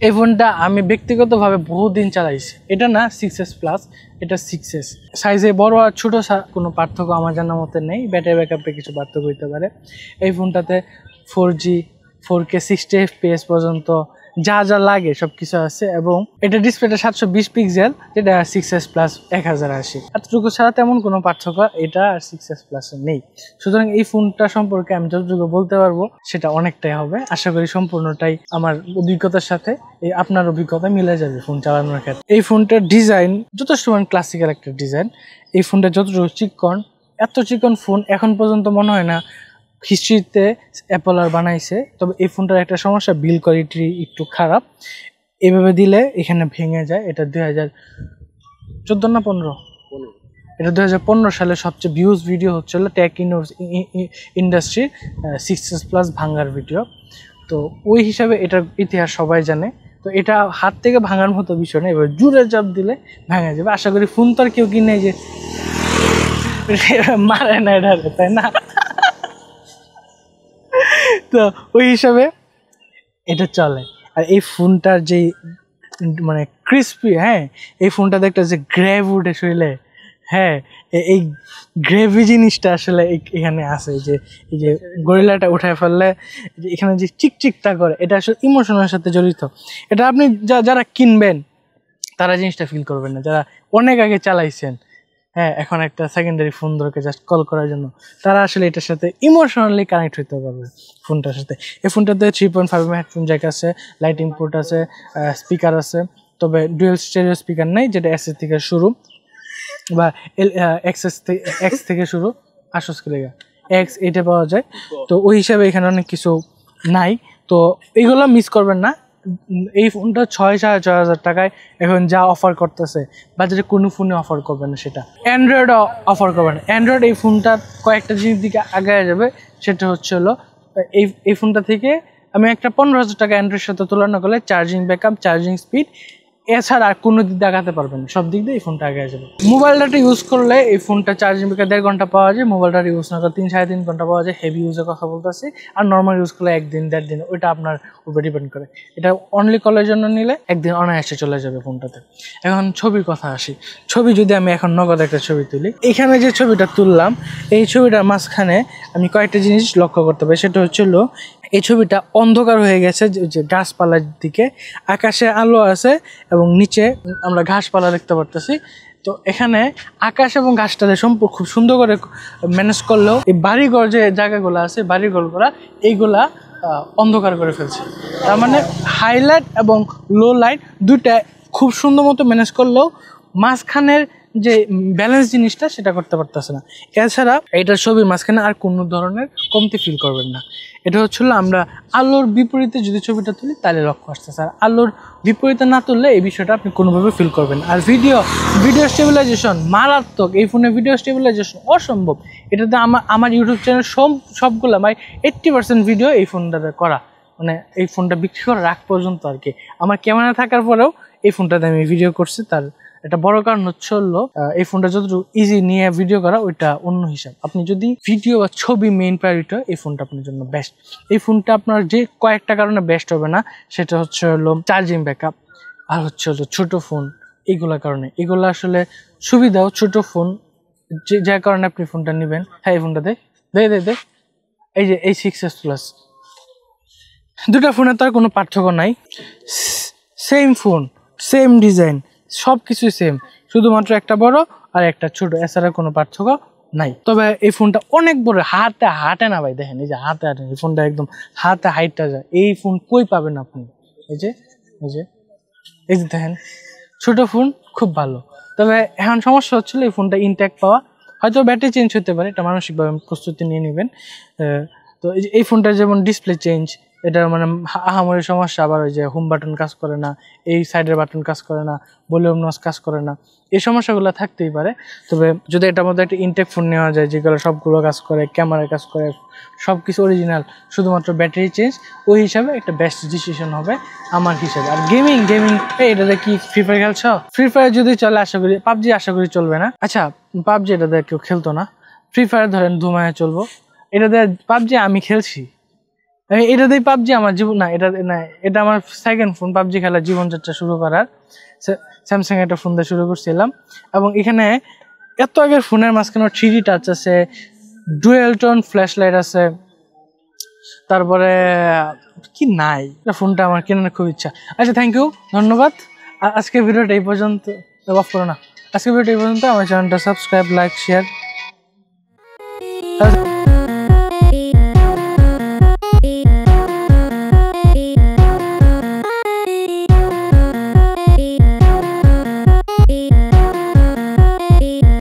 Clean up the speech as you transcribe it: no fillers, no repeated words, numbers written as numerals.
এই ফোনটা আমি ব্যক্তিগতভাবে বহুদিন চালাইছি। এটা না 6s প্লাস, এটা 6s। সাইজে বড় আর ছোট কোনো পার্থক্য আমার জানার মতে নেই। ব্যাটারি ব্যাকআপে কিছু পার্থক্য হইতে পারে। এই ফোনটাতে 4G 4K 60 FPS পর্যন্ত যা যা লাগে সব কিছু আছে, এবং এটা ডিসপ্লেটা 720 পিক্সেল, যেটা 6s প্লাস 1080। এতটুকু ছাড়া তেমন কোনো পার্থক্য এটা আর 6s প্লাসে নেই। সুতরাং এই ফোনটা সম্পর্কে আমি যতটুকু বলতে পারবো সেটা অনেকটাই হবে। আশা করি সম্পূর্ণটাই আমার অভিজ্ঞতার সাথে আপনার অভিজ্ঞতা মিলে যাবে ফোন চালানোর ক্ষেত্রে। এই ফোনটার ডিজাইন যথেষ্ট ক্লাসিক্যাল একটা ডিজাইন। এই ফোনটা যতটুকু চিকন, এত চিকন ফোন এখন পর্যন্ত মনে হয় না হিস্ট্রিতে অ্যাপল আর বানাইছে। তবে এই ফোনটার একটা সমস্যা, বিল কোয়ালিটি একটু খারাপ। এভাবে দিলে এখানে ভেঙে যায়। এটা 2014 না 15, এটা 2015 সালে সবচেয়ে ভিউজ ভিডিও হচ্ছিল টেক ইন্ডাস্ট্রি 6s প্লাস ভাঙার ভিডিও। তো ওই হিসাবে এটার ইতিহাস সবাই জানে। তো এটা হাত থেকে ভাঙার মতো বিষয় না, এবার জোরে চাপ দিলে ভাঙা যাবে। আশা করি ফোন তো আর কেউ কিনে যে মারে না এটা, তাই না? তো ওই হিসাবে এটা চলে। আর এই ফোনটার যে ক্রিস্পি, হ্যাঁ, এই ফোনটাতে একটা যে গ্রেভ উঠে শুইলে, হ্যাঁ, এই গ্রেভি জিনিসটা আসলে এখানে আছে। এই যে গরিলাটা উঠায় ফেললে এখানে যে চিকচিকটা করে, এটা আসলে ইমোশনের সাথে জড়িত। এটা আপনি যারা কিনবেন তারা জিনিসটা ফিল করবেন না। যারা অনেক আগে চালাইছেন, হ্যাঁ, এখন একটা সেকেন্ডারি ফোন দরকার জাস্ট কল করার জন্য, তারা আসলে এটার সাথে ইমোশনালি কানেক্ট হইতে পারবে ফোনটার সাথে। এই ফোনটাতে 3.5 হেডফোন জ্যাক আছে, লাইটিং পোর্ট আছে, স্পিকার আছে। তবে ডুয়েল স্টেরিও স্পিকার নেই, যেটা এস থেকে শুরু বা এক্স থেকে শুরু, আসস লেগা এক্স এটা পাওয়া যায়। তো ওই হিসাবে এখানে অনেক কিছু নাই। তো এইগুলো মিস করবেন না। এই ফোনটা 6,500 টাকায় এখন যা অফার করতেছে বাজারে কোনো ফোনে অফার করবে না, সেটা অ্যান্ড্রয়েডও অফার করবে না। অ্যান্ড্রয়েড এই ফোনটা কয়েকটা জিনিস দিকে আগায় যাবে। সেটা হচ্ছে হলো এই ফোনটা থেকে আমি একটা 15,000 টাকা অ্যান্ড্রয়েডের সাথে তুলনা করলে চার্জিং ব্যাকআপ, চার্জিং স্পিড এছাড়া আর কোনো দিক দেখাতে পারবেন না। সব দিক দিয়ে এই ফোনটা আগে যাবে। মোবাইল ডাটা ইউজ করলে এই ফোনটা চার্জিং ব্যাকআপ 1.5 ঘন্টা পাওয়া যায়। মোবাইল ডাটা ইউজ না করলে 3-3.5 ঘন্টা পাওয়া যায়। হেভি ইউজের কথা বলতেছি। আর নর্মাল ইউজ করলে 1 দিন 1.5 দিন, ওইটা আপনার উপরে ডিপেন্ড করে। এটা অনলি কলের জন্য নিলে 1 দিন অনায়াসে চলে যাবে ফোনটাতে। এখন ছবির কথা আসি। ছবি যদি আমি এখন নগদ একটা ছবি তুলি, এখানে যে ছবিটা তুললাম, এই ছবিটার মাঝখানে আমি কয়েকটা জিনিস লক্ষ্য করতে পারি। সেটা হচ্ছিল এই ছবিটা অন্ধকার হয়ে গেছে যে গাছপালার দিকে, আকাশে আলো আছে এবং নিচে আমরা ঘাসপালা দেখতে পারতেছি। তো এখানে আকাশ এবং গাছটাতে সম্পর্ক খুব সুন্দর করে ম্যানেজ করলেও এই বাড়িঘর যে জায়গাগুলো আছে, বাড়িঘরগুলো এইগুলা অন্ধকার করে ফেলছে। তার মানে হাইলাইট এবং লো লাইট দুইটা খুব সুন্দর মতো ম্যানেজ করলেও মাঝখানের যে ব্যালেন্স জিনিসটা সেটা করতে পারতেছে না। এছাড়া এটার ছবির মাঝখানে আর কোনো ধরনের কমতি ফিল করবেন না। এটা হচ্ছিল আমরা আলোর বিপরীতে যদি ছবিটা তুলি তাহলে লক্ষ্য আসতেছে। আর আলোর বিপরীতে না তুললে এই বিষয়টা আপনি কোনোভাবে ফিল করবেন। আর ভিডিও স্টেবিলাইজেশন মারাত্মক। এই ফোনে ভিডিও স্টেবিলাইজেশন অসম্ভব। এটাতে আমার ইউটিউব চ্যানেল সবগুলো 80% ভিডিও এই ফোনটাতে করা, এই ফোনটা বিক্রি করার আগ পর্যন্ত আর কি। আমার ক্যামেরা থাকার পরেও এই ফোনটাতে আমি ভিডিও করছি। তার একটা বড় কারণ হচ্ছে হলো এই ফোনটা যতটুকু ইজি নিয়ে ভিডিও করা, ওইটা অন্য হিসাব। আপনি যদি ভিডিও বা ছবি মেইন প্রায়োরিটি, এই ফোনটা আপনার জন্য বেস্ট। এই ফোনটা আপনার যে কয়েকটা কারণে বেস্ট হবে না, সেটা হচ্ছে হলো চার্জিং ব্যাকআপ, আর হচ্ছে হলো ছোট ফোন। এইগুলোর কারণে, এগুলো আসলে সুবিধাও ছোট ফোন, যার কারণে আপনি ফোনটা নেবেন। হ্যাঁ, এই ফোনটা দে এই যে এই 6s প্লাস, দুটা ফোনের তার কোনো পার্থক্য নাই। সেম ফোন, সেম ডিজাইন, সব কিছুই সেম, শুধুমাত্র একটা বড় আর একটা ছোট, এছাড়া কোনো পার্থক্য নাই। তবে এই ফোনটা অনেক বড়, হাতে না ভাই, দেখেন এই যে হাতে এই ফোনটা একদম হাতে হাইটটা যায়। এই ফোন কই পাবেন আপনি? এই যে দেখেন, ছোট ফোন খুব ভালো। তবে এখন সমস্যা হচ্ছিল এই ফোনটা ইনট্যাক্ট পাওয়া। হয়তো ব্যাটারি চেঞ্জ হতে পারে, এটা মানসিকভাবে প্রস্তুতি নিয়ে নেবেন। তো এই ফোনটা যেমন ডিসপ্লে চেঞ্জ, এটা আহামরি সমস্যা। আবার ওই যে হোম বাটন কাজ করে না, এই সাইডের বাটন কাজ করে না, ভলিউম নচ কাজ করে না, এই সমস্যাগুলো থাকতেই পারে। তবে যদি এটার মধ্যে একটা ইনটেক ফোন নেওয়া যায় যেগুলো সবগুলো কাজ করে, ক্যামেরা কাজ করে, সব কিছু অরিজিনাল, শুধুমাত্র ব্যাটারি চেঞ্জ, ওই হিসাবে একটা বেস্ট ডিসিশন হবে আমার হিসাবে। আর গেমিং এটাতে কি ফ্রি ফায়ার খেলছ? ফ্রি ফায়ার যদি চলে আশা করি, পাবজি আশা করি চলবে না। আচ্ছা, পাবজি এটাতে কেউ খেলতো না, ফ্রি ফায়ার ধরেন ধুমায় চলবো। এটাতে পাবজি আমি খেলছি, এটাতেই পাবজি আমার জীবন না, এটা আমার সেকেন্ড ফোন পাবজি খেলার জীবনযাত্রা শুরু করার। স্যামসাং একটা ফোন দিয়ে শুরু করছিলাম, এবং এখানে এত আগের ফোনের মাঝখানে 3D টাচ আছে, ডুয়েল টোন ফ্ল্যাশ লাইট আছে, তারপরে কি নাই, ফোনটা আমার কেনার খুব ইচ্ছা। আচ্ছা, থ্যাংক ইউ, ধন্যবাদ। আজকের ভিডিওটা এই পর্যন্ত, অফ করো না। আজকের ভিডিওটা এই পর্যন্ত। আমার চ্যানেলটা সাবস্ক্রাইব, লাইক, শেয়ার।